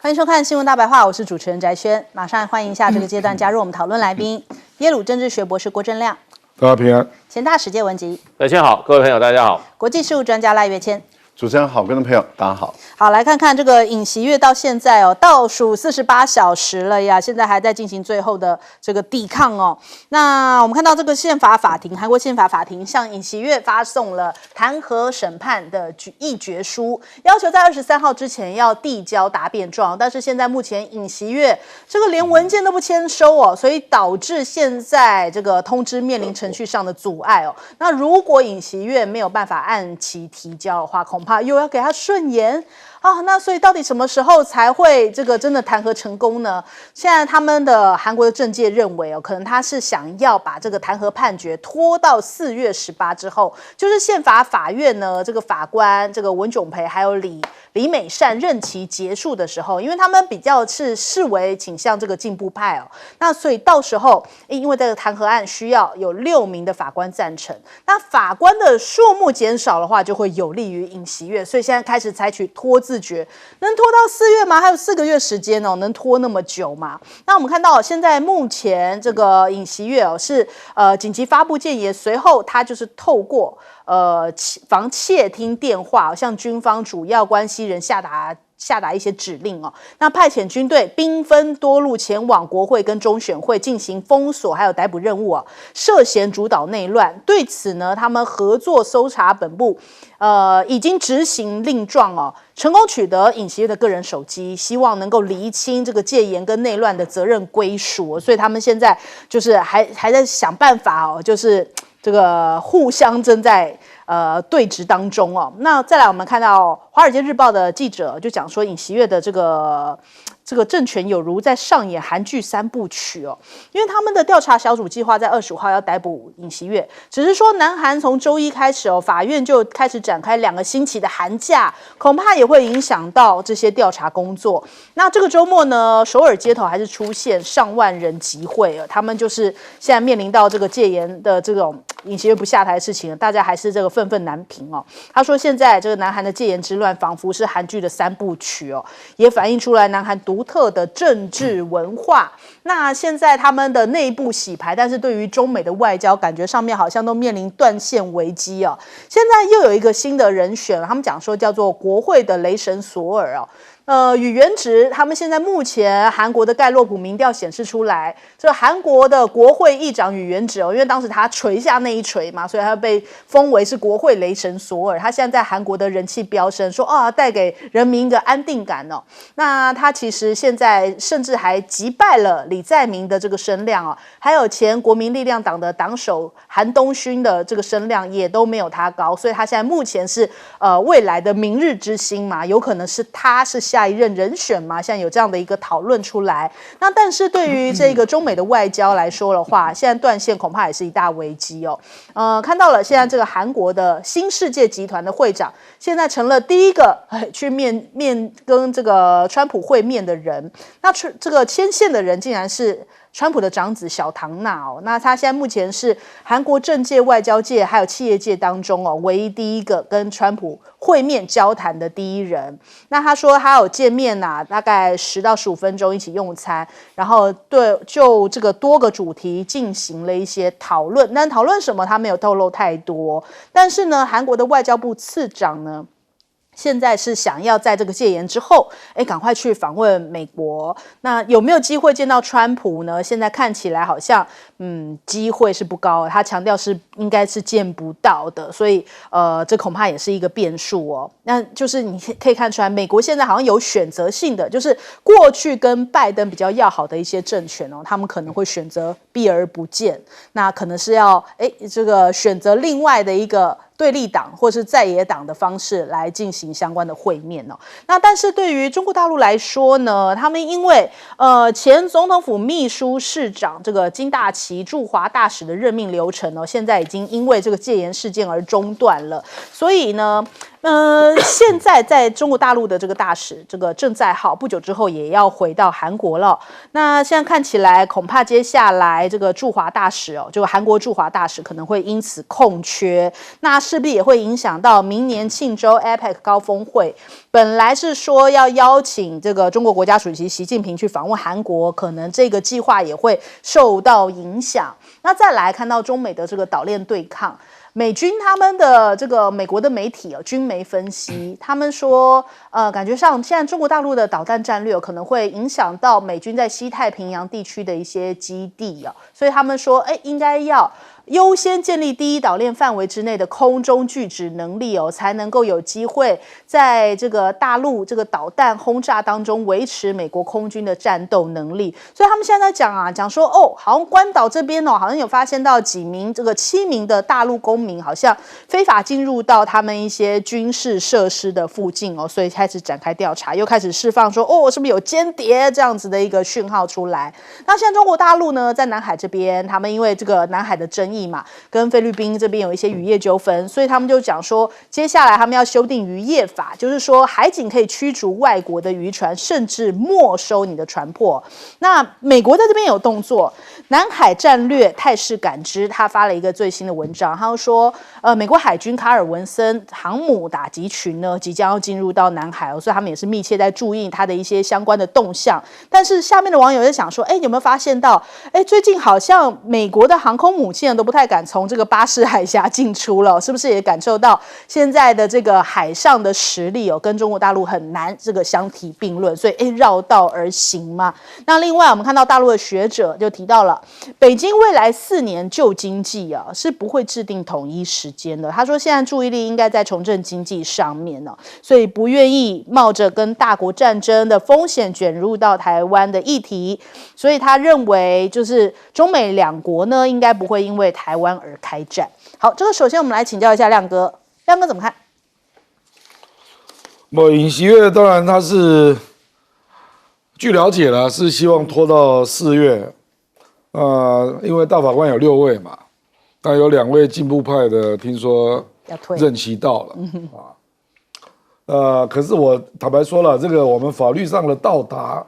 欢迎收看新闻大白话，我是主持人翟轩。马上欢迎一下这个阶段加入我们讨论来宾，耶鲁政治学博士郭正亮，大家平安。前大使谢文吉，翟轩好，各位朋友大家好。国际事务专家赖岳谦。主持人好，观众朋友大家好。好，来看看这个尹锡悦到现在倒数48小时了呀，现在还在进行最后的这个抵抗哦。那我们看到这个韩国宪法法庭向尹锡悦发送了弹劾审判的议决书，要求在23号之前要递交答辩状。但是现在目前尹锡悦这个连文件都不签收哦，所以导致现在这个通知面临程序上的阻碍哦。那如果尹锡悦没有办法按期提交的话，恐怕又要给他顺延啊，那所以到底什么时候才会这个真的弹劾成功呢？现在他们的韩国的政界认为可能他是想要把这个弹劾判决拖到4月18之后，就是宪法法院呢这个法官这个文炯培还有李美善任期结束的时候，因为他们比较是视为倾向这个进步派那所以到时候因为这个弹劾案需要有6名的法官赞成，那法官的数目减少的话，就会有利于尹锡悦，所以现在开始采取拖字诀，能拖到4月吗？还有4个月时间能拖那么久吗？那我们看到现在目前这个尹锡悦是紧急发布建言，随后他就是透过防窃听电话向军方主要关系人下达一些指令那派遣军队兵分多路前往国会跟中选会进行封锁还有逮捕任务涉嫌主导内乱。对此呢，他们合作搜查本部已经执行令状成功取得尹锡悦的个人手机，希望能够厘清这个戒严跟内乱的责任归属所以他们现在就是还在想办法就是这个互相正在对峙当中那再来我们看到《华尔街日报》的记者就讲说，尹锡悦的这个政权有如在上演韩剧3部曲因为他们的调查小组计划在25号要逮捕尹锡悦，只是说南韩从周一开始法院就开始展开2个星期的寒假，恐怕也会影响到这些调查工作。那这个周末呢，首尔街头还是出现上万人集会他们就是现在面临到这个戒严的这种尹锡悦不下台的事情，大家还是这个愤愤难平他说现在这个南韩的戒严之乱仿佛是韩剧的3部曲也反映出来南韩独特的政治文化。那现在他们的内部洗牌，但是对于中美的外交感觉上面好像都面临断线危机现在又有一个新的人选他们讲说叫做国会的雷神索尔宇原直，他们现在目前韩国的盖洛普民调显示出来，这韩国的国会议长宇原直因为当时他锤下那一锤嘛，所以他被封为是国会雷神索尔。他现在在韩国的人气飙升，说带给人民一个安定感那他其实现在甚至还击败了李在明的这个声量还有前国民力量党的党首韩东勋的这个声量也都没有他高，所以他现在目前是未来的明日之星嘛，有可能是他是下一任人选嘛，现在有这样的一个讨论出来。那但是对于这个中美的外交来说的话，现在断线恐怕也是一大危机看到了现在这个韩国的新世界集团的会长，现在成了第一个去跟这个川普会面的人。那这个牵线的人竟然是川普的长子小唐纳那他现在目前是韩国政界、外交界还有企业界当中唯一第一个跟川普会面交谈的第一人。那他说他有见面大概10到15分钟一起用餐，然后就这个多个主题进行了一些讨论，但讨论什么他没有透露太多。但是呢，韩国的外交部次长呢，现在是想要在这个戒严之后赶快去访问美国。那有没有机会见到川普呢？现在看起来好像机会是不高，他强调是应该是见不到的，所以这恐怕也是一个变数那就是你可以看出来，美国现在好像有选择性的，就是过去跟拜登比较要好的一些政权他们可能会选择避而不见，那可能是要这个选择另外的一个对立党或是在野党的方式来进行相关的会面那但是对于中国大陆来说呢，他们因为前总统府秘书室长这个金大旗驻华大使的任命流程现在已经因为这个戒严事件而中断了，所以呢现在在中国大陆的这个大使，这个郑在浩，不久之后也要回到韩国了。那现在看起来，恐怕接下来这个驻华大使就韩国驻华大使可能会因此空缺，那势必也会影响到明年庆州 APEC 高峰会。本来是说要邀请这个中国国家主席习近平去访问韩国，可能这个计划也会受到影响。那再来看到中美的这个岛链对抗。美军他们的这个美国的媒体军媒分析，他们说，感觉上现在中国大陆的导弹战略可能会影响到美军在西太平洋地区的一些基地所以他们说，应该要优先建立第一岛链范围之内的空中拒止能力才能够有机会在这个大陆这个导弹轰炸当中维持美国空军的战斗能力。所以他们现在讲说，好像关岛这边好像有发现到7名的大陆公民好像非法进入到他们一些军事设施的附近所以开始展开调查，又开始释放说是不是有间谍这样子的一个讯号出来。那现在中国大陆呢，在南海这边，他们因为这个南海的争议嘛，跟菲律宾这边有一些渔业纠纷，所以他们就讲说，接下来他们要修订渔业法，就是说海警可以驱逐外国的渔船，甚至没收你的船舶。那美国在这边有动作，南海战略态势感知，他发了一个最新的文章，他说，美国海军卡尔文森航母打击群呢，即将要进入到南海所以他们也是密切在注意他的一些相关的动向。但是下面的网友在想说，有没有发现到，最近好像美国的航空母舰都不太敢从这个巴士海峡进出了，是不是也感受到现在的这个海上的实力跟中国大陆很难这个相提并论，所以绕道而行嘛。那另外我们看到大陆的学者就提到了，北京未来4年救经济是不会制定统一时间的。他说现在注意力应该在重振经济上面所以不愿意冒着跟大国战争的风险卷入到台湾的议题，所以他认为就是中美两国呢应该不会因为台湾而开战。好，这个首先我们来请教一下亮哥，亮哥怎么看？尹锡悦当然他是据了解了，是希望拖到4月，因为大法官有6位嘛，那有2位进步派的听说任期到了可是我坦白说了，这个我们法律上的到达，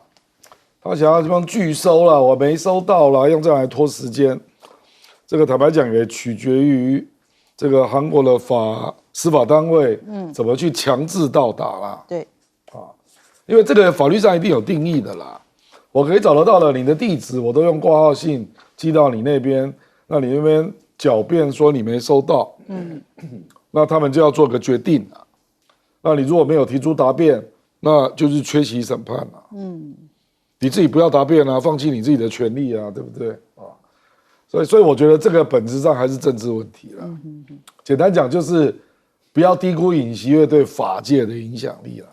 他想要这帮拒收了，我没收到了，用这样来拖时间，这个坦白讲也取决于这个韩国的司法单位怎么去强制到达啦。对，因为这个法律上一定有定义的啦，我可以找得到了你的地址，我都用挂号信寄到你那边，那你那边狡辩说你没收到，那他们就要做个决定了。那你如果没有提出答辩，那就是缺席审判了。你自己不要答辩啊，放弃你自己的权利啊，对不对所以我觉得这个本质上还是政治问题了。简单讲就是不要低估尹锡悦对法界的影响力了。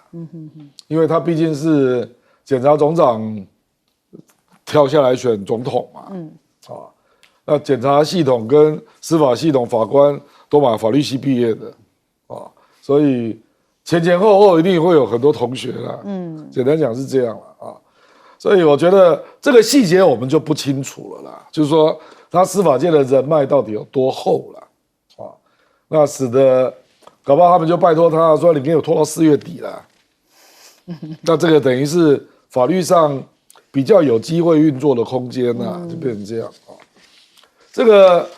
因为他毕竟是检察总长跳下来选总统嘛。那检察系统跟司法系统法官都嘛法律系毕业的所以前后一定会有很多同学啦。简单讲是这样了所以我觉得这个细节我们就不清楚了啦，就是说他司法界的人脉到底有多厚啦那使得搞不好他们就拜托他说你给我拖到4月底啦。那这个等于是法律上比较有机会运作的空间就变成这样这个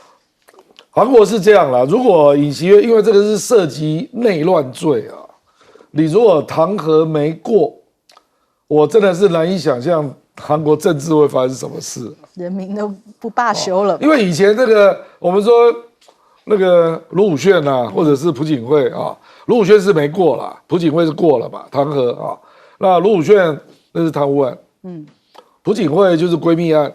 韩国是这样啦，如果尹锡悦因为这个是涉及内乱罪你如果弹劾没过，我真的是难以想象韩国政治会发生什么事，人民都不罢休了。因为以前这个我们说那个卢武铉或者是朴槿惠卢武铉是没过啦，朴槿惠是过了吧，弹劾那卢武铉那是贪污案，朴槿惠就是闺蜜案，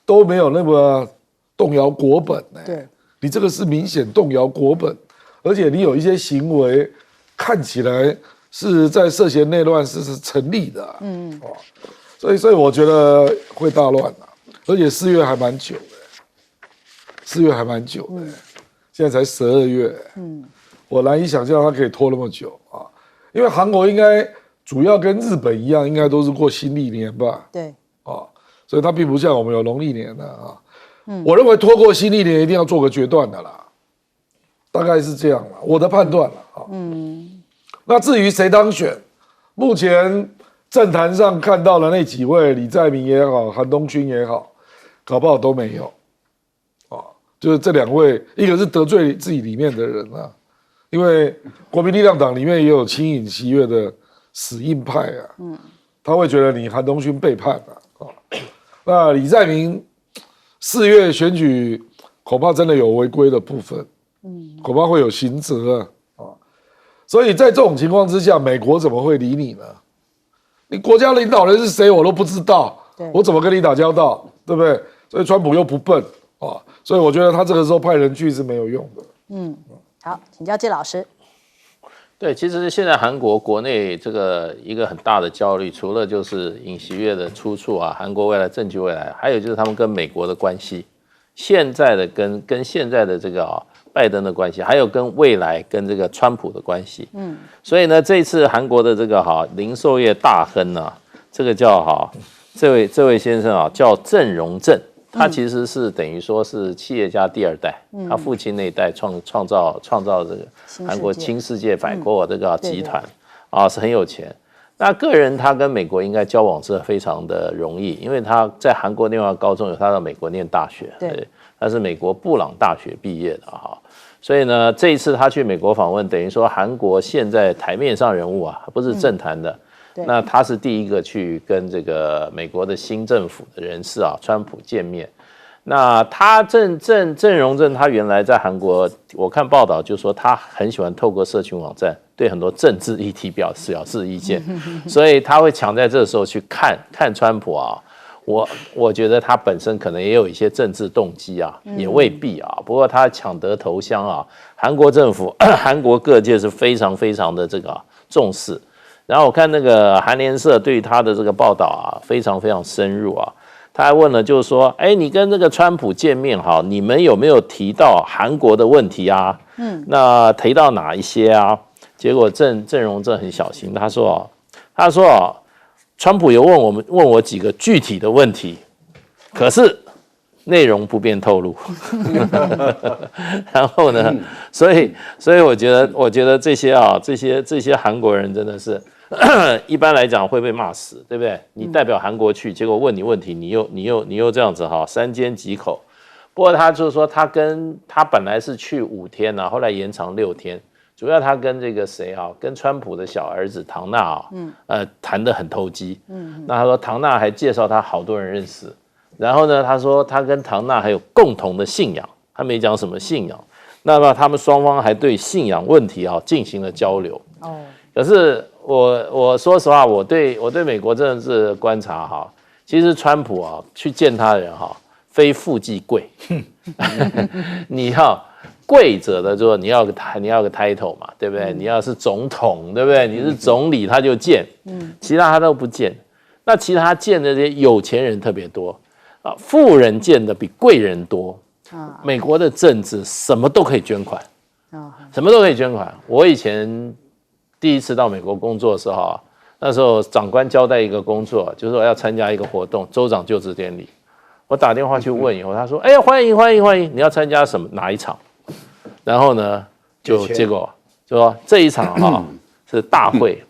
都没有那么动摇国本对，你这个是明显动摇国本，而且你有一些行为看起来是在涉嫌内乱是成立的所以我觉得会大乱而且4月还蛮久的现在才12月我难以想象它可以拖那么久因为韩国应该主要跟日本一样，应该都是过新历年吧？对所以它并不像我们有农历年的我认为拖过新历年一定要做个决断的啦大概是这样了，我的判断了啊。那至于谁当选，目前政坛上看到的那几位，李在明也好，韩东勋也好，搞不好都没有啊。就是这2位，一个是得罪自己里面的人啊，因为国民力量党里面也有亲尹锡悦的死硬派啊，他会觉得你韩东勋背叛啊。那李在明4月选举恐怕真的有违规的部分，恐怕会有刑责啊。所以在这种情况之下，美国怎么会理你呢？你国家领导人是谁我都不知道，我怎么跟你打交道，对不对？所以川普又不笨啊，所以我觉得他这个时候派人去是没有用的。好，请教介老师。对，其实现在韩国国内这个一个很大的焦虑，除了就是尹锡悦的出处啊，韩国未来政局未来，还有就是他们跟美国的关系，现在的跟现在的这个拜登的关系，还有跟未来跟这个川普的关系。所以呢，这一次韩国的这个零售业大亨啊，这个叫这位先生啊，叫郑荣正，他其实是等于说是企业家第2代，他父亲那一代创造这个韩国新世界百货这个集团啊，是很有钱。那个人他跟美国应该交往是非常的容易，因为他在韩国念完高中，有他到美国念大学，对，他是美国布朗大学毕业的哈。所以呢，这一次他去美国访问，等于说韩国现在台面上人物啊，不是政坛的。那他是第一个去跟这个美国的新政府的人士啊，川普见面。那他郑荣正，他原来在韩国，我看报道就说他很喜欢透过社群网站对很多政治议题表示意见，所以他会抢在这时候去看川普啊。我觉得他本身可能也有一些政治动机啊，也未必啊。不过他抢得头香啊，韩国政府、韩国各界是非常非常的这个重视。然后我看那个韩联社对于他的这个报道啊，非常非常深入啊。他还问了，就是说，你跟这个川普见面哈，你们有没有提到韩国的问题啊？那提到哪一些啊？结果郑荣正很小心，他说，川普有问我几个具体的问题，可是内容不便透露。然后呢，所以我觉得这些韩国人真的是一般来讲会被骂死，对不对？你代表韩国去，结果问你问题，你又这样子三缄其口。不过他就是说，他本来是去5天啊，后来延长6天。主要他跟这个谁啊，跟川普的小儿子唐纳啊，谈得很投机。那他说唐纳还介绍他好多人认识。然后呢，他说他跟唐纳还有共同的信仰，他没讲什么信仰。那么他们双方还对信仰问题进行了交流。可是我说实话，我对美国真的是观察其实川普去见他的人非富即贵。你贵者的说你要个 title 嘛，对不对？你要是总统，对不对？你是总理他就见，其他他都不见。那其他见的这些有钱人特别多富人见的比贵人多。美国的政治什么都可以捐款，什么都可以捐款。我以前第一次到美国工作的时候那时候长官交代一个工作，就是说要参加一个活动，州长就职典礼。我打电话去问以后，他说：“哎呀，欢迎！你要参加什么哪一场？”然后呢，结果就说这一场是大会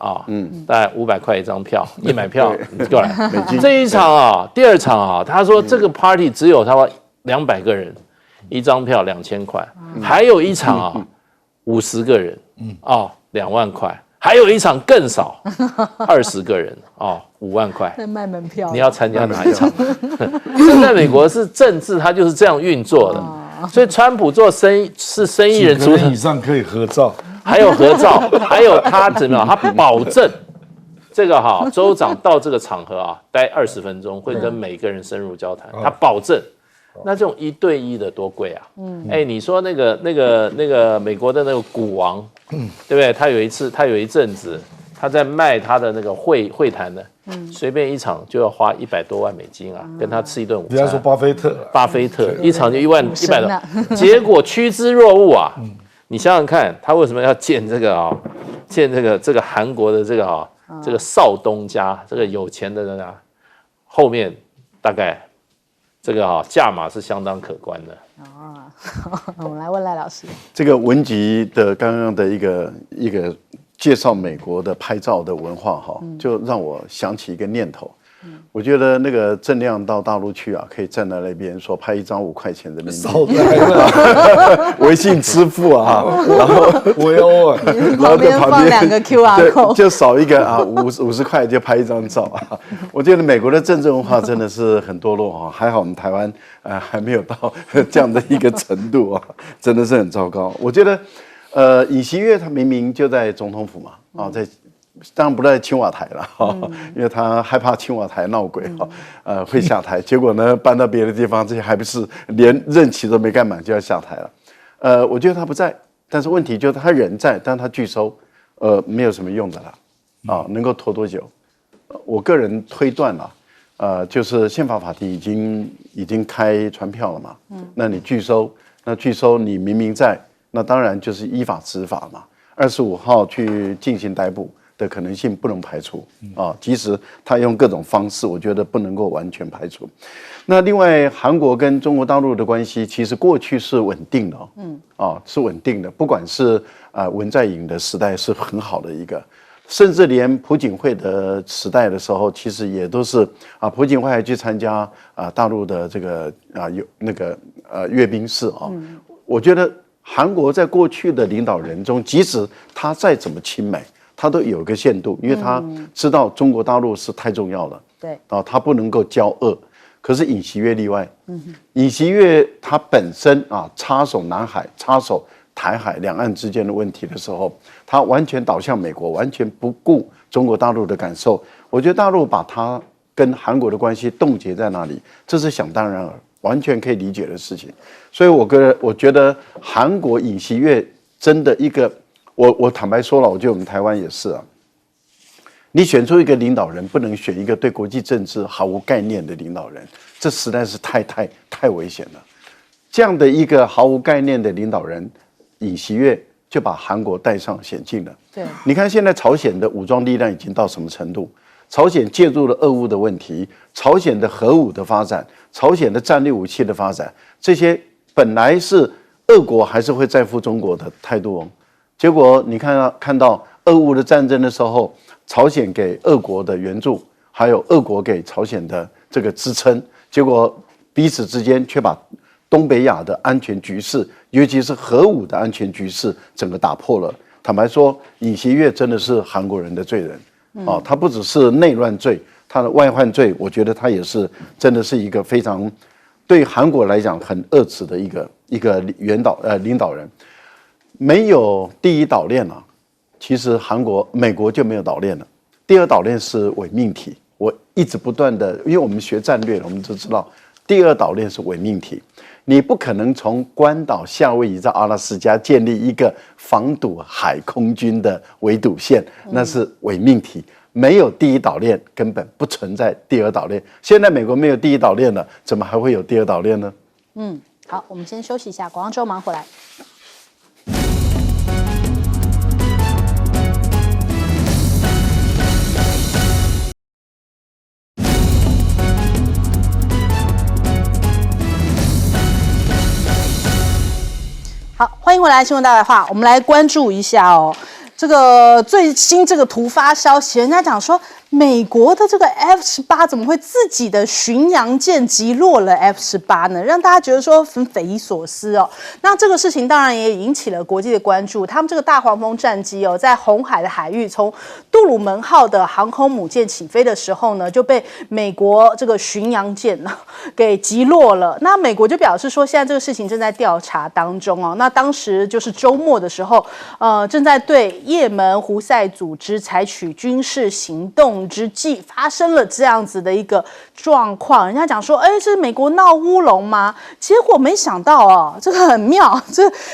大概500块一张票，一买票你过来。这一场第2场他说这个 party 只有他说200个人，一张票2000块，还有一场50个人2万块，还有一场更少20个人5万块。在卖门票，你要参加哪一场？现在美国是政治，它就是这样运作的。所以川普做生意是生意人，几个人以上可以合照，还有合照，还有他怎么样？他保证这个州长到这个场合待20分钟，会跟每个人深入交谈，他保证。那这种1对1的多贵啊！你说那个美国的那个股王，对不对？他有一阵子他在卖他的那个会谈的，随便一场就要花100多万美金跟他吃一顿午餐。人家说巴菲特一场就100多，结果趋之若鹜你想想看，他为什么要建这个建这个韩国的这个少东家这个有钱的人后面大概这个价码是相当可观的。我们来问赖老师，这个文集的刚刚的一个介绍美国的拍照的文化就让我想起一个念头。我觉得那个郑亮到大陆去啊，可以站在那边说拍一张5块钱人民币，少来了，微信支付啊，然后围殴啊，然后在旁边放2个 QR code， 就少一个50块就拍一张照啊。我觉得美国的政治文化真的是很堕落还好我们台湾还没有到这样的一个程度真的是很糟糕。我觉得尹锡悦他明明就在总统府嘛当然不在青瓦台了因为他害怕青瓦台闹鬼会下台，结果呢搬到别的地方，这些还不是连任期都没干满就要下台了。我觉得他不在，但是问题就是他人在，但他拒收，没有什么用的了能够拖多久？我个人推断了，就是宪法法庭已经开传票了嘛，那你拒收，你明明在，那当然就是依法执法嘛。25号去进行逮捕的可能性不能排除即使他用各种方式，我觉得不能够完全排除。那另外，韩国跟中国大陆的关系其实过去是稳定的是稳定的，不管是文在寅的时代是很好的一个，甚至连朴槿惠的时代的时候，其实也都是朴槿惠还去参加大陆的这个有那个阅兵式我觉得韩国在过去的领导人中，即使他再怎么亲美，他都有一个限度，因为他知道中国大陆是太重要了，对他不能够交恶。可是尹锡悦例外，尹锡悦他本身插手南海、插手台海两岸之间的问题的时候，他完全倒向美国，完全不顾中国大陆的感受。我觉得大陆把他跟韩国的关系冻结在那里，这是想当然尔，完全可以理解的事情。所以我觉得韩国尹锡悦真的一个，我坦白说了，我觉得我们台湾也是你选出一个领导人，不能选一个对国际政治毫无概念的领导人，这实在是太危险了。这样的一个毫无概念的领导人，尹锡悦就把韩国带上险境了。对，你看现在朝鲜的武装力量已经到什么程度？朝鲜介入了俄乌的问题，朝鲜的核武的发展，朝鲜的战略武器的发展，这些本来是俄国还是会再负中国的态度结果你看到俄乌的战争的时候，朝鲜给俄国的援助，还有俄国给朝鲜的这个支撑，结果彼此之间却把东北亚的安全局势，尤其是核武的安全局势整个打破了。坦白说，尹锡悦真的是韩国人的罪人他不只是内乱罪，他的外患罪，我觉得他也是真的是一个非常对韩国来讲很恶质的一个领导人。没有第一岛链其实美国就没有岛链了。第二岛链是伪命题，我一直不断的，因为我们学战略，我们都知道第二岛链是伪命题。你不可能从关岛、夏威夷到阿拉斯加建立一个防堵海空军的围堵线，那是伪命题。没有第一岛链，根本不存在第二岛链。现在美国没有第一岛链了，怎么还会有第二岛链呢？好，我们先休息一下，广告之后马上回来。好，欢迎回来，新闻大白话。我们来关注一下这个最新这个突发消息，人家讲说美国的这个 F-18怎么会自己的巡洋舰击落了 F-18呢？让大家觉得说很匪夷所思那这个事情当然也引起了国际的关注。他们这个大黄蜂战机在红海的海域，从杜鲁门号的航空母舰起飞的时候呢，就被美国这个巡洋舰给击落了。那美国就表示说，现在这个事情正在调查当中那当时就是周末的时候，正在对也门胡塞组织采取军事行动之际，发生了这样子的一个状况。人家讲说，是美国闹乌龙吗？结果没想到这个很妙，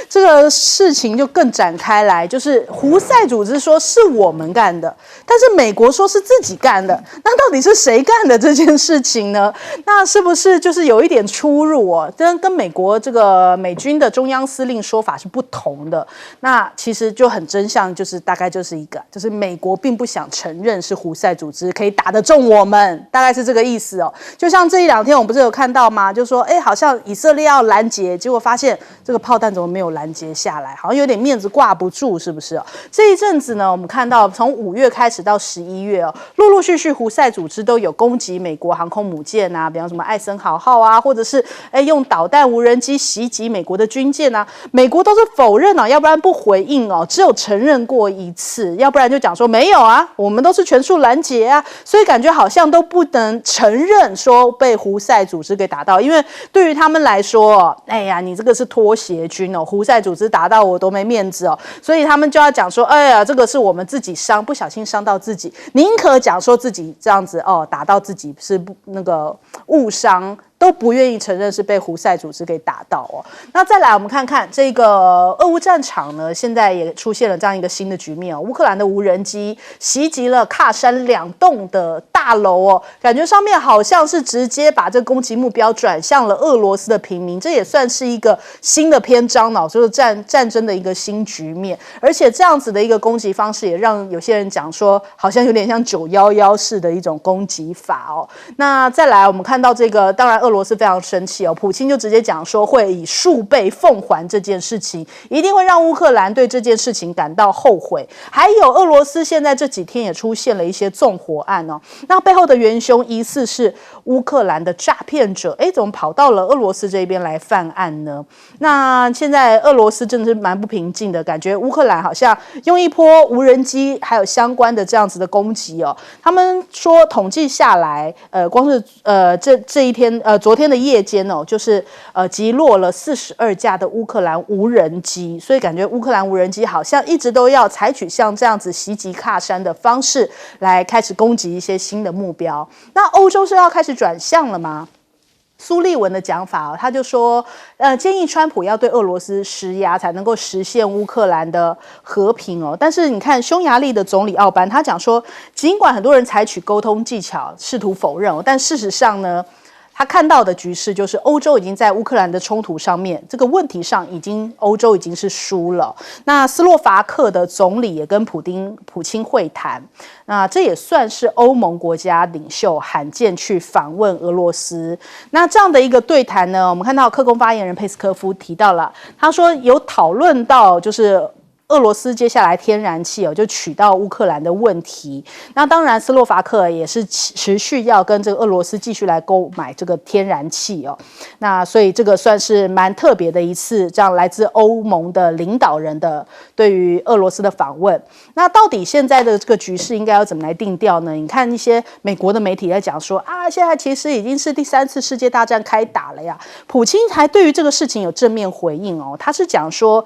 这个事情就更展开来，就是胡塞组织说是我们干的，但是美国说是自己干的。那到底是谁干的这件事情呢？那是不是就是有一点出入跟美国这个美军的中央司令说法是不同的？那其实就很真相，就是大概就是一个，就是美国并不想承认是胡塞组织可以打得中我们，大概是这个意思哦。就像这一两天我们不是有看到吗？就说好像以色列要拦截，结果发现这个炮弹怎么没有拦截下来，好像有点面子挂不住，是不是？这一阵子呢，我们看到从5月开始到11月陆陆续续胡塞组织都有攻击美国航空母舰啊，比方什么艾森豪号啊，或者是用导弹无人机袭击美国的军舰啊，美国都是否认要不然不回应只有承认过一次，要不然就讲说没有啊，我们都是全数拦截啊，所以感觉好像都不能承认说被胡塞组织给打到，因为对于他们来说，你这个是拖鞋军胡塞组织打到我都没面子所以他们就要讲说，这个是我们自己不小心伤到自己，宁可讲说自己这样子打到自己是那个误伤，都不愿意承认是被胡塞组织给打到那再来我们看看这个俄乌战场呢，现在也出现了这样一个新的局面乌克兰的无人机袭击了喀山2栋的大楼感觉上面好像是直接把这攻击目标转向了俄罗斯的平民，这也算是一个新的篇章就是战争的一个新局面。而且这样子的一个攻击方式，也让有些人讲说，好像有点像911式的一种攻击法那再来我们看到这个，当然俄罗斯非常生气普京就直接讲说会以数倍奉还这件事情，一定会让乌克兰对这件事情感到后悔。还有俄罗斯现在这几天也出现了一些纵火案那背后的元凶疑似是乌克兰的诈骗者，怎么跑到了俄罗斯这边来犯案呢？那现在俄罗斯真的是蛮不平静的，感觉乌克兰好像用一波无人机还有相关的这样子的攻击他们说统计下来光是这一天昨天的夜间就是击落了42架的乌克兰无人机，所以感觉乌克兰无人机好像一直都要采取像这样子袭击喀山的方式来开始攻击一些新的目标。那欧洲是要开始转向了吗？苏利文的讲法他就说建议川普要对俄罗斯施压才能够实现乌克兰的和平但是你看匈牙利的总理奥班他讲说，尽管很多人采取沟通技巧试图否认但事实上呢，他看到的局势就是欧洲已经在乌克兰的冲突上面这个问题上欧洲已经是输了。那斯洛伐克的总理也跟普京会谈，那这也算是欧盟国家领袖罕见去访问俄罗斯。那这样的一个对谈呢，我们看到克宫发言人佩斯科夫提到了，他说有讨论到就是俄罗斯接下来天然气就取到乌克兰的问题。那当然斯洛伐克也是持续要跟这个俄罗斯继续来购买这个天然气那所以这个算是蛮特别的一次这样来自欧盟的领导人的对于俄罗斯的访问。那到底现在的这个局势应该要怎么来定调呢？你看一些美国的媒体在讲说现在其实已经是第3次世界大战开打了呀。普京还对于这个事情有正面回应他是讲说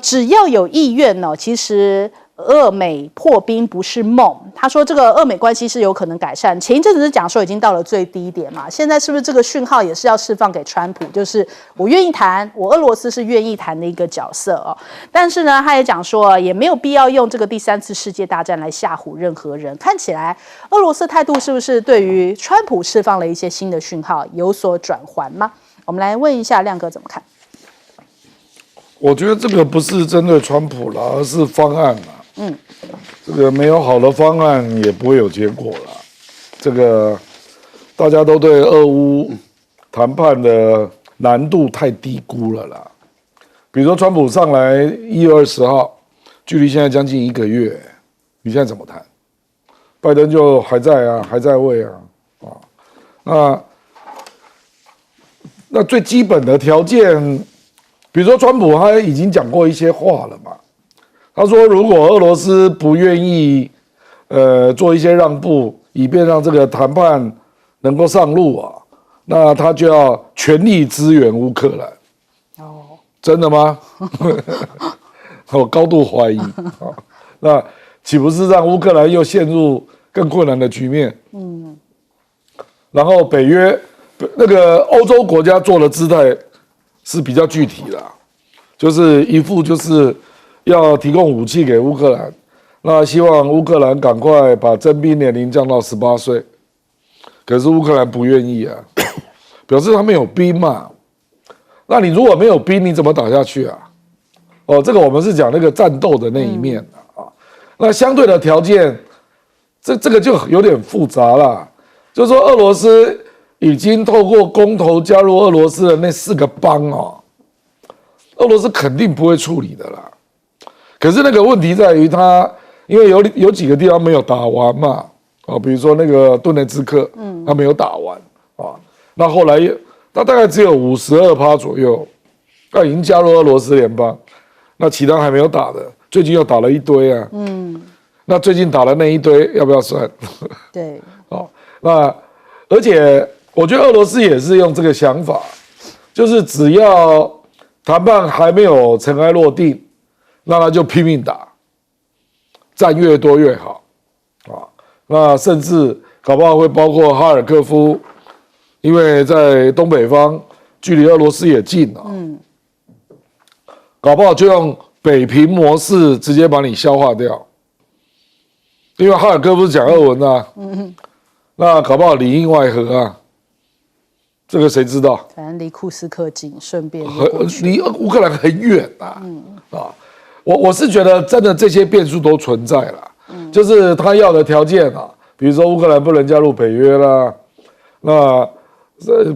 只要有意愿其实俄美破冰不是梦。他说这个俄美关系是有可能改善，前一阵子是讲说已经到了最低点嘛，现在是不是这个讯号也是要释放给川普，就是我愿意谈，我俄罗斯是愿意谈的一个角色但是呢他也讲说也没有必要用这个第3次世界大战来吓唬任何人。看起来俄罗斯态度是不是对于川普释放了一些新的讯号有所转换吗？我们来问一下亮哥怎么看。我觉得这个不是针对川普啦，而是方案啦。这个没有好的方案也不会有结果啦。这个大家都对俄乌谈判的难度太低估了啦。比如说川普上来1月20号，距离现在将近1个月，你现在怎么谈？拜登就还在啊，还在位啊，那最基本的条件。比如说，川普他已经讲过一些话了嘛。他说，如果俄罗斯不愿意，做一些让步，以便让这个谈判能够上路那他就要全力支援乌克兰。真的吗？我高度怀疑那岂不是让乌克兰又陷入更困难的局面？然后北约那个欧洲国家做的姿态。是比较具体啦，就是一副就是要提供武器给乌克兰，那希望乌克兰赶快把征兵年龄降到18岁，可是乌克兰不愿意表示他们有兵嘛，那你如果没有兵，你怎么打下去啊？这个我们是讲那个战斗的那一面那相对的条件，这个就有点复杂啦。就是说，俄罗斯已经透过公投加入俄罗斯的那4个邦哦，俄罗斯肯定不会处理的啦。可是那个问题在于它，因为有几个地方没有打完嘛，比如说那个顿涅茨克，它没有打完啊。那后来它大概只有52%左右，它已经加入俄罗斯联邦。那其他还没有打的，最近又打了一堆啊。那最近打的那一堆要不要算？对。那而且我觉得俄罗斯也是用这个想法，就是只要谈判还没有尘埃落定，那他就拼命打，占越多越好啊。那甚至搞不好会包括哈尔科夫，因为在东北方，距离俄罗斯也近啊。搞不好就用北平模式直接把你消化掉，因为哈尔科夫是讲俄文啊。那搞不好里应外合啊，这个谁知道？反正离库斯克近，顺便离乌克兰很远啊。我是觉得真的这些变数都存在了。就是他要的条件啊，比如说乌克兰不能加入北约啦，那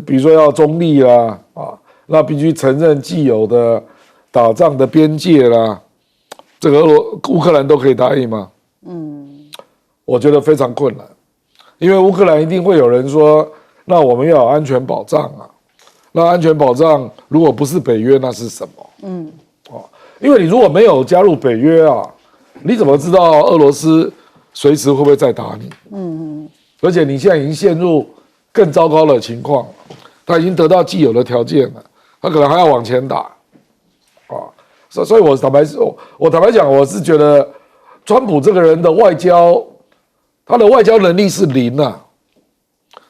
比如说要中立啦，那必须承认既有的打仗的边界啦，这个乌克兰都可以答应吗？我觉得非常困难，因为乌克兰一定会有人说，那我们要有安全保障啊，那安全保障如果不是北约，那是什么？因为你如果没有加入北约啊，你怎么知道俄罗斯随时会不会再打你？而且你现在已经陷入更糟糕的情况，他已经得到既有的条件了，他可能还要往前打。所以我坦白讲，我是觉得川普这个人的外交，他的外交能力是零啊，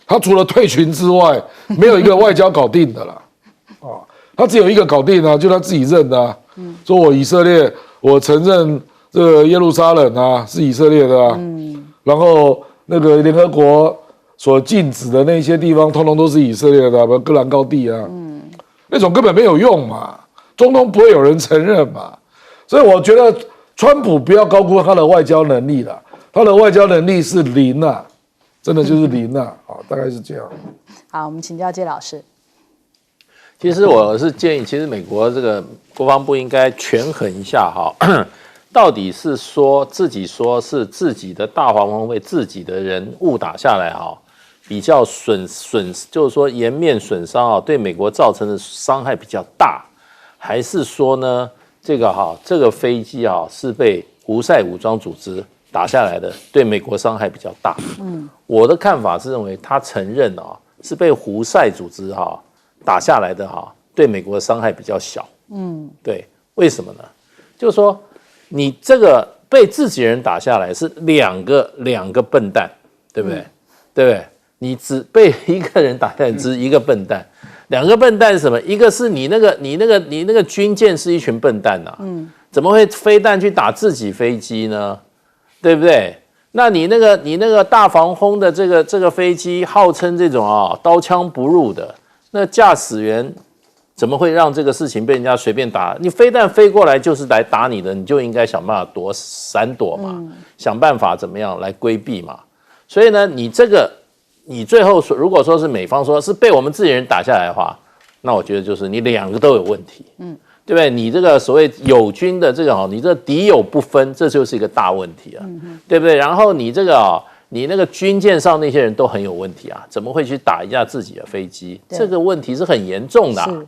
他除了退群之外，没有一个外交搞定的啦。他只有一个搞定啊，就他自己认的啊，说我以色列，我承认这个耶路撒冷啊是以色列的啊，然后那个联合国所禁止的那些地方，通通都是以色列的，比如戈兰高地啊，那种根本没有用嘛。中东不会有人承认嘛，所以我觉得川普不要高估他的外交能力了，他的外交能力是零啊，真的就是零啊，大概是这样。好，我们请教介老师。其实我是建议，其实美国这个国防部应该权衡一下哈，到底是说自己说是自己的大黄蜂被自己的人误打下来哈，比较就是说颜面损伤啊，对美国造成的伤害比较大。还是说呢，这个飞机是被胡塞武装组织打下来的，对美国伤害比较大。我的看法是认为他承认是被胡塞组织打下来的对美国的伤害比较小。对，为什么呢？就是说你这个被自己人打下来是两个笨蛋，对不对？对不对？你只被一个人打下来，只是一个笨蛋。两个笨蛋是什么？一个是你那个军舰是一群笨蛋呐，怎么会飞弹去打自己飞机呢？对不对？那你那个大防空的这个飞机，号称这种刀枪不入的，那驾驶员怎么会让这个事情被人家随便打？你飞弹飞过来就是来打你的，你就应该想办法闪躲嘛，想办法怎么样来规避嘛。所以呢，你最后如果说是美方说是被我们自己人打下来的话，那我觉得就是你两个都有问题，对不对？你这个所谓友军的这个你这敌友不分，这就是一个大问题啊，对不对？然后你这个你那个军舰上那些人都很有问题啊，怎么会去打一架自己的飞机？这个问题是很严重的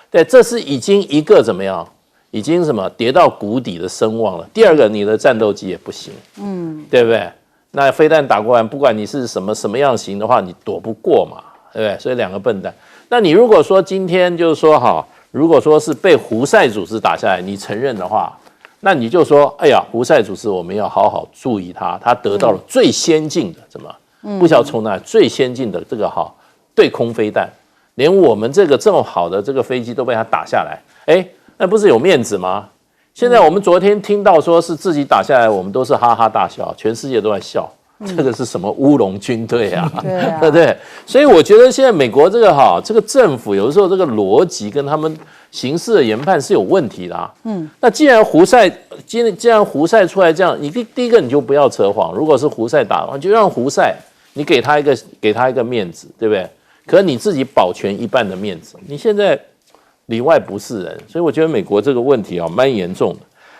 对，这是已经一个怎么样？已经跌到谷底的声望了。第二个，你的战斗机也不行，对不对？那飞弹打过来，不管你是什么样型的话，你躲不过嘛，对不对？所以两个笨蛋。那你如果说今天就是说如果说是被胡塞组织打下来，你承认的话，那你就说，哎呀，胡塞组织我们要好好注意它，它得到了最先进的不晓得从哪最先进的这个对空飞弹，连我们这么好的这个飞机都被它打下来，那不是有面子吗？现在我们昨天听到说是自己打下来，我们都是哈哈大笑，全世界都在笑，这个是什么乌龙军队啊？对不对？所以我觉得现在美国这个政府有的时候这个逻辑跟他们形势的研判是有问题的啊。那既然胡塞出来这样，你第一个你就不要扯谎。如果是胡塞打的话，就让胡塞，你给他一个面子，对不对？可是你自己保全一半的面子，你现在里外不是人，所以我觉得美国这个问题啊蛮严重的。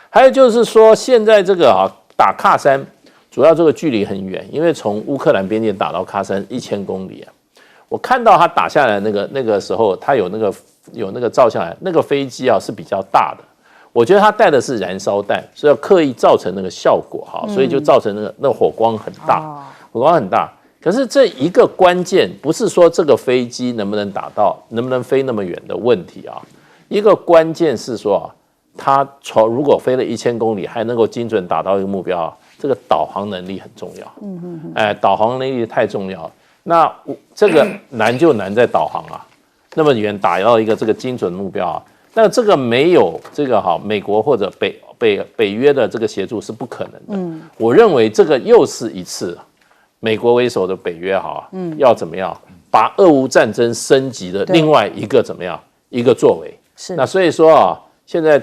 还有就是说，现在这个打喀山，主要这个距离很远，因为从乌克兰边界打到喀山1000公里啊。我看到他打下来那个时候，他有那个照下来，那个飞机是比较大的。我觉得他带的是燃烧弹，所以要刻意造成那个效果所以就造成那个火光很大，火光很大。可是这一个关键不是说这个飞机能不能打到，能不能飞那么远的问题啊。一个关键是说它如果飞了1000公里，还能够精准打到一个目标这个导航能力很重要。导航能力太重要。那这个难就难在导航那么远打到一个这个精准目标那这个没有这个美国或者北约的这个协助是不可能的。我认为这个又是一次美国为首的北约要怎么样把俄乌战争升级的另外一个怎么样一个作为。是。那所以说现在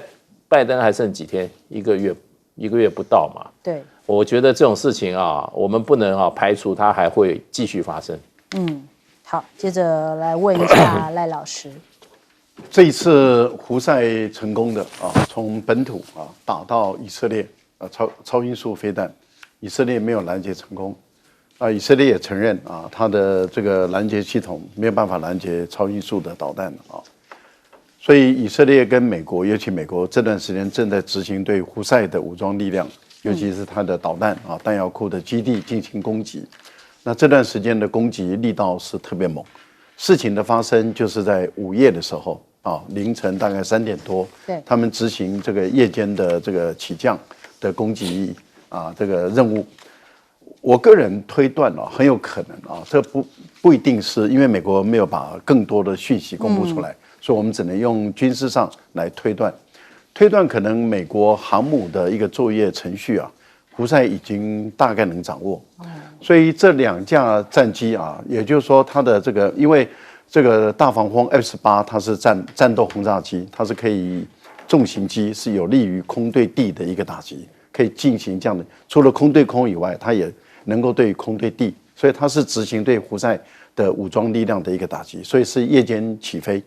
拜登还剩几天，一个月不到嘛。对。我觉得这种事情我们不能排除它还会继续发生。好，接着来问一下赖老师。这一次胡塞成功的从本土打到以色列超音速飞弹，以色列没有拦截成功以色列也承认它的这个拦截系统没有办法拦截超音速的导弹所以以色列跟美国，尤其美国这段时间正在执行对胡塞的武装力量，尤其是它的导弹弹药库的基地进行攻击。那这段时间的攻击力道是特别猛。事情的发生就是在午夜的时候凌晨大概3点多，他们执行这个夜间的这个起降的攻击这个任务。我个人推断很有可能这不一定是因为美国没有把更多的讯息公布出来，所以我们只能用军事上来推断。可能美国航母的一个作业程序胡塞已经大概能掌握，所以这2架战机也就是说它的这个，因为这个大黄蜂 F-18它是战斗轰炸机，它是可以重型机，是有利于空对地的一个打击，可以进行这样的，除了空对空以外，它也能够对空对地，所以它是执行对胡塞的武装力量的一个打击，所以是夜间起飞。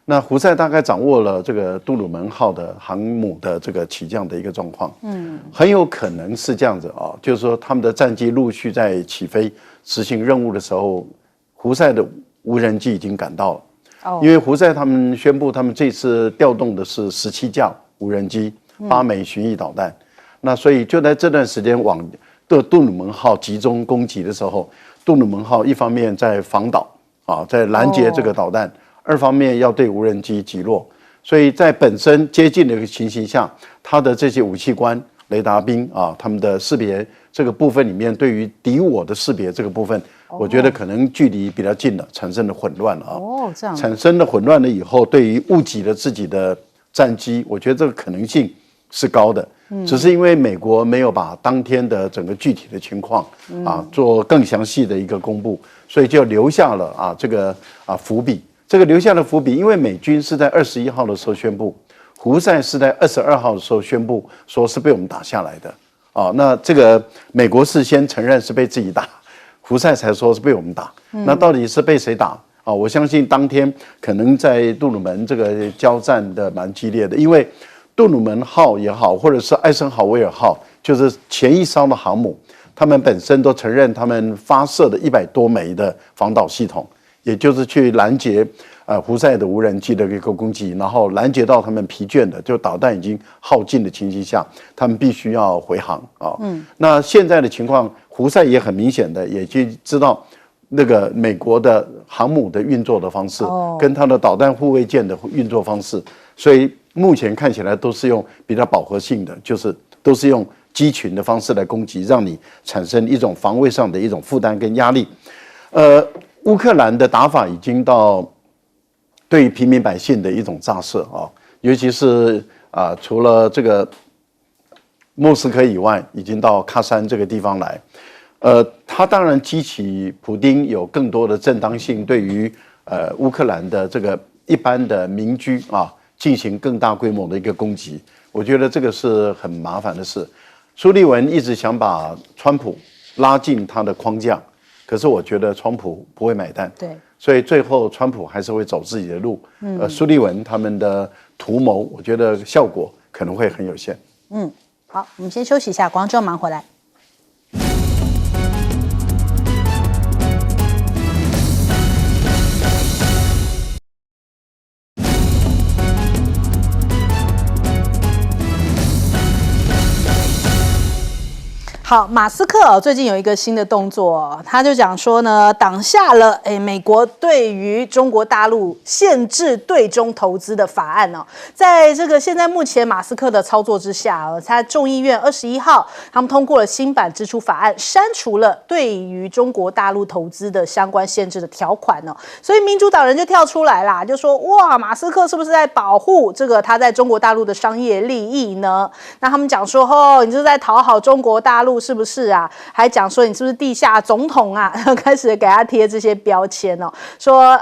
那胡塞大概掌握了这个杜鲁门号的航母的这个起降的一个状况，很有可能是这样子就是说他们的战机陆续在起飞执行任务的时候，胡塞的无人机已经赶到了，因为胡塞他们宣布他们这次调动的是17架无人机，8枚巡弋导弹，那所以就在这段时间往杜鲁门号集中攻击的时候，杜鲁门号一方面在防导在拦截这个导弹。2方面要对无人机击落，所以在本身接近的一个情形下，它的这些武器官、雷达兵他们的识别这个部分里面，对于敌我的识别这个部分，我觉得可能距离比较近了，产生了混乱了这样产生了混乱了以后，对于误击了自己的战机，我觉得这个可能性是高的，只是因为美国没有把当天的整个具体的情况做更详细的一个公布，所以就留下了这个伏笔。这个留下的伏笔，因为美军是在21号的时候宣布，胡塞是在22号的时候宣布说是被我们打下来的那这个美国是先承认是被自己打，胡塞才说是被我们打，那到底是被谁打我相信当天可能在杜鲁门这个交战的蛮激烈的，因为杜鲁门号也好，或者是艾森豪威尔号，就是前一艘的航母，他们本身都承认他们发射的100多枚的防导系统。也就是去拦截胡塞的无人机的一个攻击，然后拦截到他们疲倦的，就导弹已经耗尽的情形下，他们必须要回航那现在的情况，胡塞也很明显的也就知道那个美国的航母的运作的方式，跟它的导弹护卫舰的运作方式，所以目前看起来都是用比较饱和性的，就是都是用机群的方式来攻击，让你产生一种防卫上的一种负担跟压力。乌克兰的打法已经到对于平民百姓的一种炸射尤其是除了这个莫斯科以外，已经到喀山这个地方来。它当然激起普丁有更多的正当性对于乌克兰的这个一般的民居啊进行更大规模的一个攻击。我觉得这个是很麻烦的事。苏利文一直想把川普拉进他的框架，可是我觉得川普不会买单。对。所以最后，川普还是会走自己的路。苏利文他们的图谋，我觉得效果可能会很有限。好，我们先休息一下，广州忙回来。好，马斯克最近有一个新的动作，他就讲说呢，挡下了美国对于中国大陆限制对中投资的法案哦。在这个现在目前马斯克的操作之下，他众议院21号他们通过了新版支出法案，删除了对于中国大陆投资的相关限制的条款哦。所以民主党人就跳出来啦，就说哇，马斯克是不是在保护这个他在中国大陆的商业利益呢？那他们讲说你是在讨好中国大陆。是不是啊？还讲说你是不是地下总统啊？开始给他贴这些标签哦，说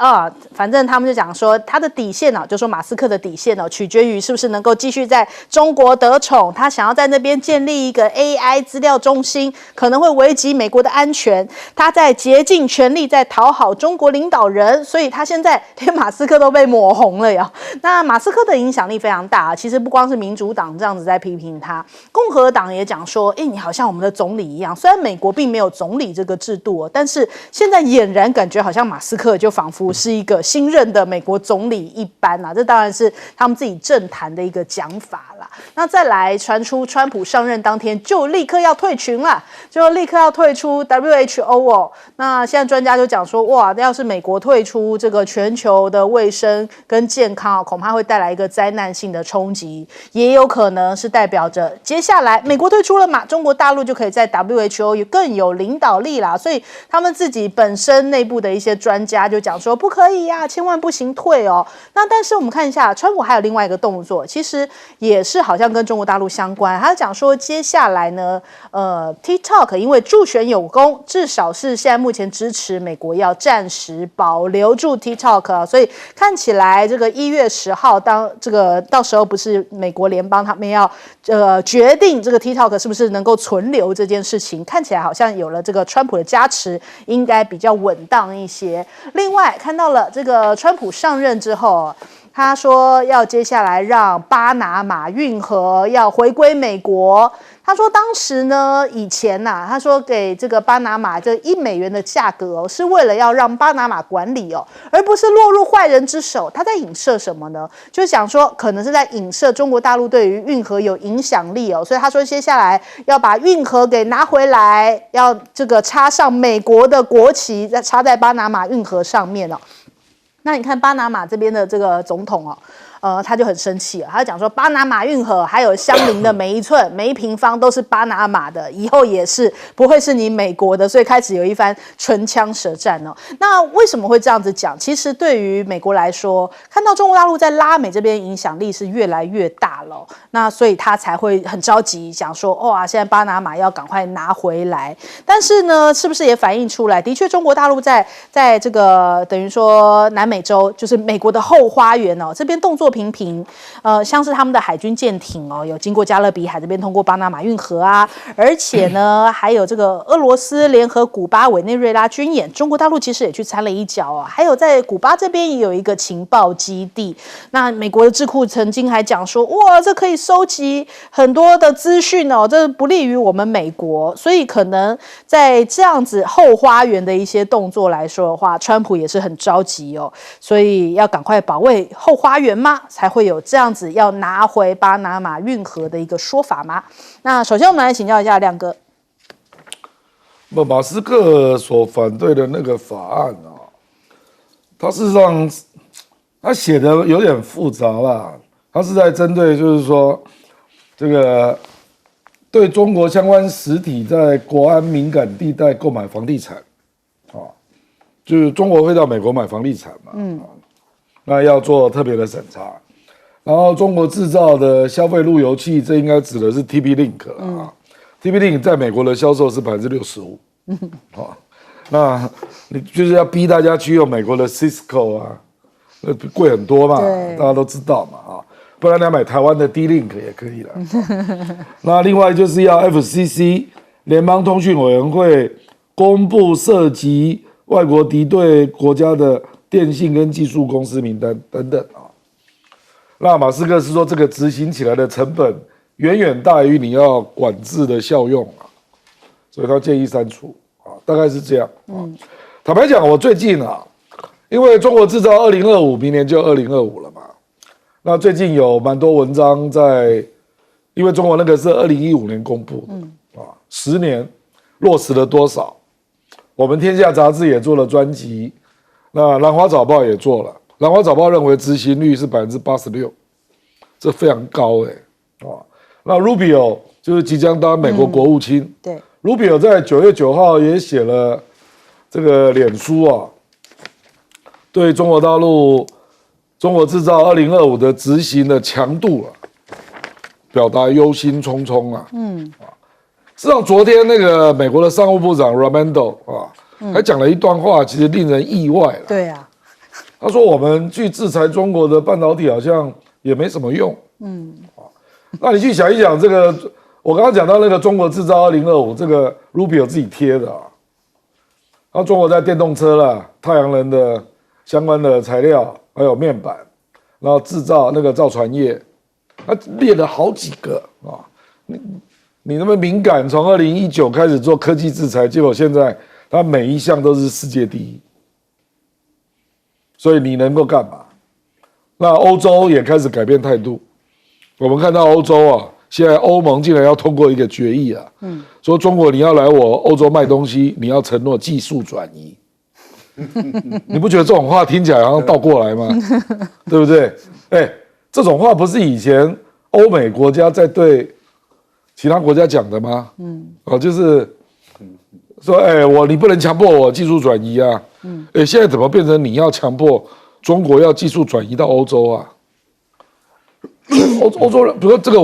反正他们就讲说他的底线就说马斯克的底线取决于是不是能够继续在中国得宠。他想要在那边建立一个 AI 资料中心，可能会危及美国的安全。他在竭尽全力在讨好中国领导人，所以他现在连马斯克都被抹红了呀。那马斯克的影响力非常大，其实不光是民主党这样子在批评他，共和党也讲说，你好像我们的总理一样，虽然美国并没有总理这个制度但是现在俨然感觉好像马斯克就仿佛是一个新任的美国总理一般这当然是他们自己政坛的一个讲法啦。那再来传出川普上任当天就立刻要退群了，就立刻要退出 WHO 那现在专家就讲说，哇，要是美国退出这个全球的卫生跟健康恐怕会带来一个灾难性的冲击，也有可能是代表着接下来美国退出了嘛，中国大陆就可以在 WHO 更有领导力啦。所以他们自己本身内部的一些专家就讲说，不可以千万不行退哦。那但是我们看一下，川普还有另外一个动作，其实也是好像跟中国大陆相关。他讲说，接下来呢，TikTok 因为助选有功，至少是现在目前支持美国要暂时保留住 TikTok 所以看起来这个1月10号，当这个到时候不是美国联邦他们要决定这个 TikTok 是不是能够存留这件事情，看起来好像有了这个川普的加持，应该比较稳当一些。另外看到了这个川普上任之后，他说要接下来让巴拿马运河要回归美国。他说当时呢，以前他说给这个巴拿马这$1的价格是为了要让巴拿马管理而不是落入坏人之手。他在影射什么呢？就想说可能是在影射中国大陆对于运河有影响力所以他说接下来要把运河给拿回来，要这个插上美国的国旗，再插在巴拿马运河上面那你看巴拿马这边的这个总统他就很生气了，他就讲说巴拿马运河还有相邻的每一寸每一平方都是巴拿马的，以后也是不会是你美国的，所以开始有一番唇枪舌战那为什么会这样子讲？其实对于美国来说，看到中国大陆在拉美这边影响力是越来越大了那所以他才会很着急讲说，哇，现在巴拿马要赶快拿回来。但是呢，是不是也反映出来，的确中国大陆在这个等于说南美洲，就是美国的后花园这边动作频频像是他们的海军舰艇有经过加勒比海这边通过巴拿马运河而且呢还有这个俄罗斯联合古巴委内瑞拉军演，中国大陆其实也去参了一脚还有在古巴这边也有一个情报基地。那美国的智库曾经还讲说，哇，这可以收集很多的资讯这不利于我们美国。所以可能在这样子后花园的一些动作来说的话，川普也是很着急所以要赶快保卫后花园吗？才会有这样子要拿回巴拿马运河的一个说法吗？那首先我们来请教一下亮哥。马斯克所反对的那个法案他事实上他写的有点复杂啦，他是在针对就是说这个对中国相关实体在国安敏感地带购买房地产就是中国会到美国买房地产嘛，那要做特别的审查。然后中国制造的消费路由器，这应该指的是 TP-Link TP-Link 在美国的销售是65%，那你就是要逼大家去用美国的 Cisco 那贵很多嘛，对大家都知道嘛啊，不然你要买台湾的 D-Link 也可以了。那另外就是要 FCC 联邦通讯委员会公布涉及外国敌对国家的电信跟技术公司名单等等啊。那马斯克是说这个执行起来的成本远远大于你要管制的效用啊，所以他建议删除啊，大概是这样啊。坦白讲，我最近啊，因为中国制造2025，明年就2025了嘛。那最近有蛮多文章在，因为中国那个是2015年公布的，10年落实了多少？我们天下杂志也做了专辑，那兰花早报也做了。兰花早报认为执行率是86%，这非常高那 Rubio 就是即将当美国国务卿，对 ，Rubio 在9月9号也写了这个脸书啊，对中国大陆中国制造2025的执行的强度表达忧心忡忡事实上，昨天那个美国的商务部长 Raimondo 还讲了一段话，其实令人意外了。对啊，他说我们去制裁中国的半导体好像也没什么用。那你去想一想，这个我刚刚讲到那个中国制造2025，这个 Rubio 自己贴的然后中国在电动车啦、太阳能的相关的材料，还有面板，然后制造那个造船业，他列了好几个你那么敏感，从2019开始做科技制裁，结果现在他每一项都是世界第一，所以你能够干嘛？那欧洲也开始改变态度。我们看到欧洲现在欧盟竟然要通过一个决议说中国你要来我欧洲卖东西，你要承诺技术转移。你不觉得这种话听起来好像倒过来吗？对不对？这种话不是以前欧美国家在对其他国家讲的吗？就是说，你不能强迫我技术转移啊。现在怎么变成你要强迫中国要技术转移到欧洲啊？欧洲人，比如说这个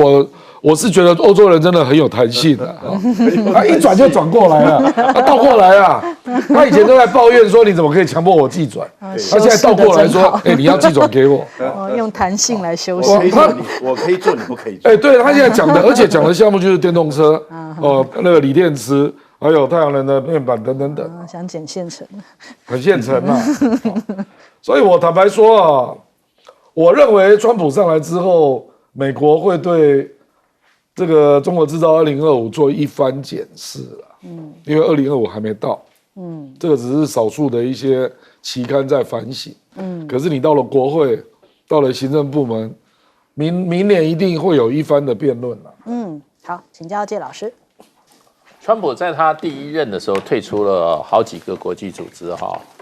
我是觉得欧洲人真的很有弹性他一转就转过来了，他倒过来啊。他以前都在抱怨说你怎么可以强迫我技转，他现在倒过来说，你要技转给我。用弹性来修饰。我可以做，你不可以做。对，他现在讲的，而且讲的项目就是电动车，那个锂电池，还有太阳能的面板等等等，想捡现成，很现成所以我坦白说我认为川普上来之后，美国会对这个中国制造2025做一番检视因为2025还没到，这个只是少数的一些期刊在反省，可是你到了国会，到了行政部门，明年一定会有一番的辩论好，请教介老师。川普在他第一任的时候退出了好几个国际组织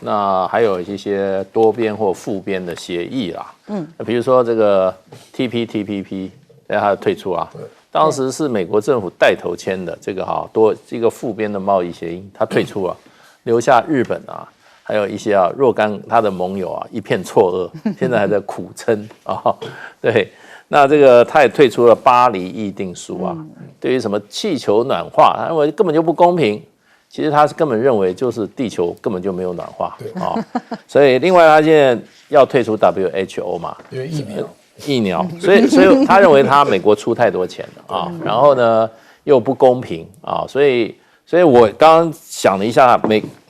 那还有一些多边或复边的协议啦，比如说这个 TPP， 他退出当时是美国政府带头签的这个一个复边的贸易协议，他退出了，留下日本还有一些若干他的盟友一片错愕，现在还在苦撑对。那这个他也退出了巴黎议定书对于什么气球暖化，他认为根本就不公平。其实他根本认为就是地球根本就没有暖化所以另外他现在要退出 WHO 嘛，因为疫苗，所以他认为他美国出太多钱了然后呢又不公平所以我刚刚想了一下，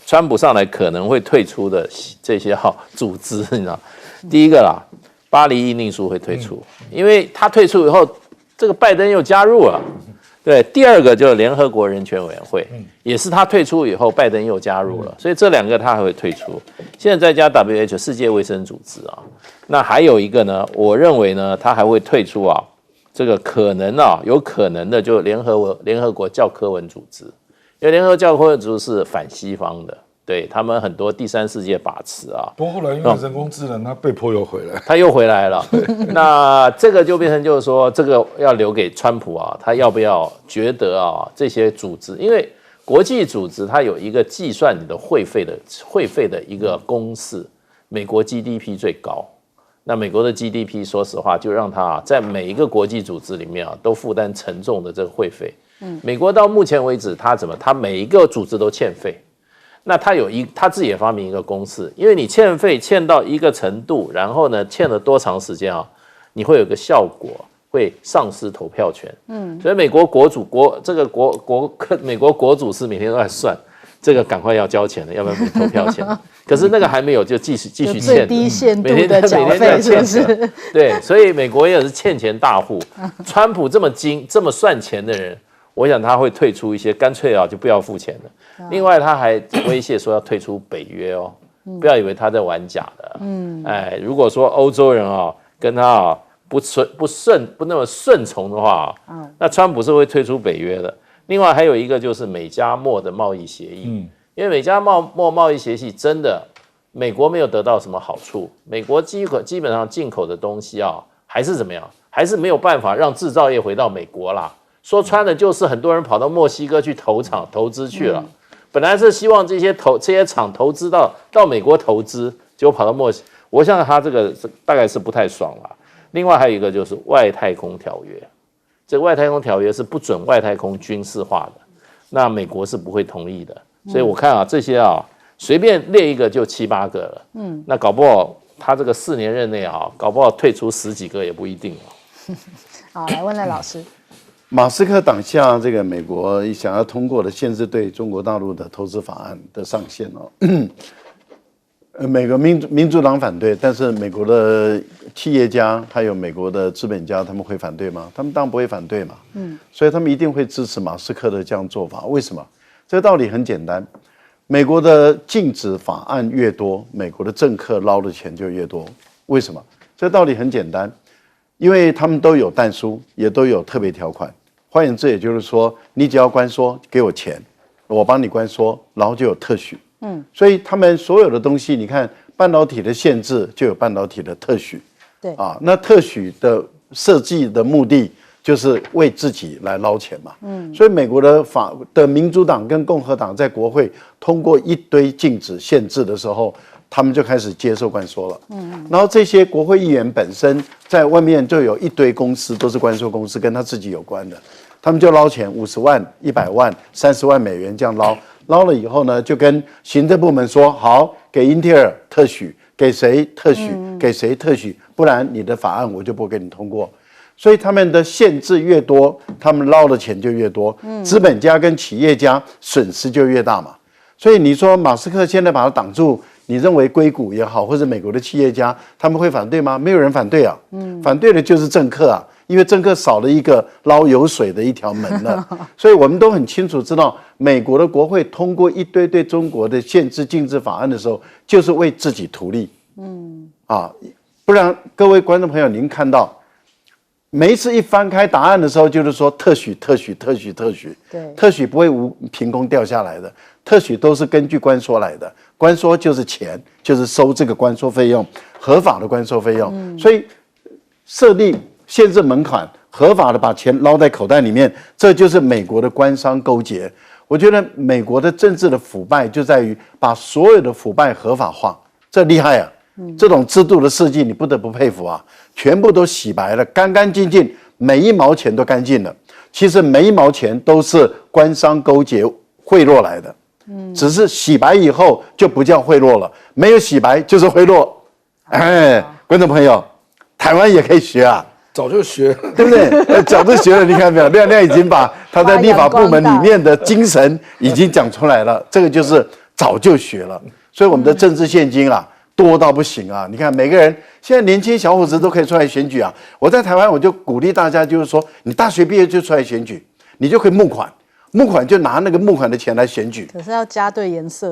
川普上来可能会退出的这些组织，你知道，第一个啦。巴黎议定书会退出，因为他退出以后，这个拜登又加入了。对，第二个就是联合国人权委员会，也是他退出以后，拜登又加入了，所以这两个他还会退出。现在再加 WHO 世界卫生组织那还有一个呢，我认为呢，他还会退出这个可能有可能的就联合国教科文组织，因为联合国教科文组织是反西方的。对他们很多第三世界把持不过后来因为人工智能，他被迫又回来，他又回来了。那这个就变成就是说，这个要留给川普他要不要觉得这些组织，因为国际组织它有一个计算你的会费的一个公式，美国 GDP 最高，那美国的 GDP 说实话就让他在每一个国际组织里面都负担沉重的这个会费。美国到目前为止他每一个组织都欠费。那他自己也发明一个公式，因为你欠费欠到一个程度，然后呢欠了多长时间啊，你会有个效果，会丧失投票权。所以美国国主是每天都在算，这个赶快要交钱了，要不然没投票钱。可是那个还没有就继续欠，最低限度的缴费是不是？对，所以美国也是欠钱大户。川普这么这么算钱的人，我想他会退出一些，干脆就不要付钱了。另外，他还威胁说要退出北约哦，不要以为他在玩假的。如果说欧洲人跟他不那么顺从的话，那川普是会退出北约的。另外还有一个就是美加墨的贸易协议，因为美加墨贸易协议真的美国没有得到什么好处，美国基本上进口的东西还是怎么样，还是没有办法让制造业回到美国啦。说穿了就是很多人跑到墨西哥去投资去了。本来是希望这些厂投资到美国投资，结果跑到墨西哥，我想他这个大概是不太爽了。另外还有一个就是外太空条约，这个外太空条约是不准外太空军事化的，那美国是不会同意的。所以我看这些随便列一个就7、8个了。那搞不好他这个4年任内搞不好退出10几个也不一定。好，来问赖老师。马斯克党下这个美国想要通过的限制对中国大陆的投资法案的上限美国民主党反对，但是美国的企业家还有美国的资本家他们会反对吗？他们当然不会反对嘛。所以他们一定会支持马斯克的这样做法。为什么？这个道理很简单，美国的禁止法案越多，美国的政客捞的钱就越多。为什么？这个道理很简单，因为他们都有但书，也都有特别条款。换言之，也就是说，你只要关说，给我钱，我帮你关说，然后就有特许。所以他们所有的东西，你看半导体的限制就有半导体的特许。对那特许的设计的目的就是为自己来捞钱嘛。所以美国的民主党跟共和党在国会通过一堆禁止限制的时候，他们就开始接受关说了。然后这些国会议员本身在外面就有一堆公司，都是关说公司，跟他自己有关的，他们就捞钱，50万、100万、30万美元这样捞。捞了以后呢，就跟行政部门说，好，给英特尔特许，给谁特许，给谁特许，不然你的法案我就不给你通过。所以他们的限制越多，他们捞的钱就越多，资本家跟企业家损失就越大嘛。所以你说马斯克现在把它挡住，你认为硅谷也好，或者美国的企业家他们会反对吗？没有人反对啊。反对的就是政客啊，因为政客少了一个捞油水的一条门了。所以我们都很清楚知道，美国的国会通过一堆对中国的限制禁止法案的时候，就是为自己图利。不然各位观众朋友，您看到每一次一翻开答案的时候，就是说特许。对，特许不会凭空掉下来的，特许都是根据关说来的。关说就是钱，就是收这个关说费用，合法的关说费用。所以设立限制门槛，合法的把钱捞在口袋里面，这就是美国的官商勾结。我觉得美国的政治的腐败就在于把所有的腐败合法化，这厉害啊！这种制度的设计，你不得不佩服啊！全部都洗白了，干干净净，每一毛钱都干净了。其实每一毛钱都是官商勾结贿赂来的，只是洗白以后就不叫贿赂了，没有洗白就是贿赂。观众朋友，台湾也可以学啊。早就学，对不对？早就学了，你看没有？亮亮已经把他在立法部门里面的精神已经讲出来了，这个就是早就学了。所以我们的政治现金多到不行啊！你看每个人现在年轻小伙子都可以出来选举啊。我在台湾我就鼓励大家，就是说你大学毕业就出来选举，你就可以募款就拿那个募款的钱来选举。可是要加对颜色。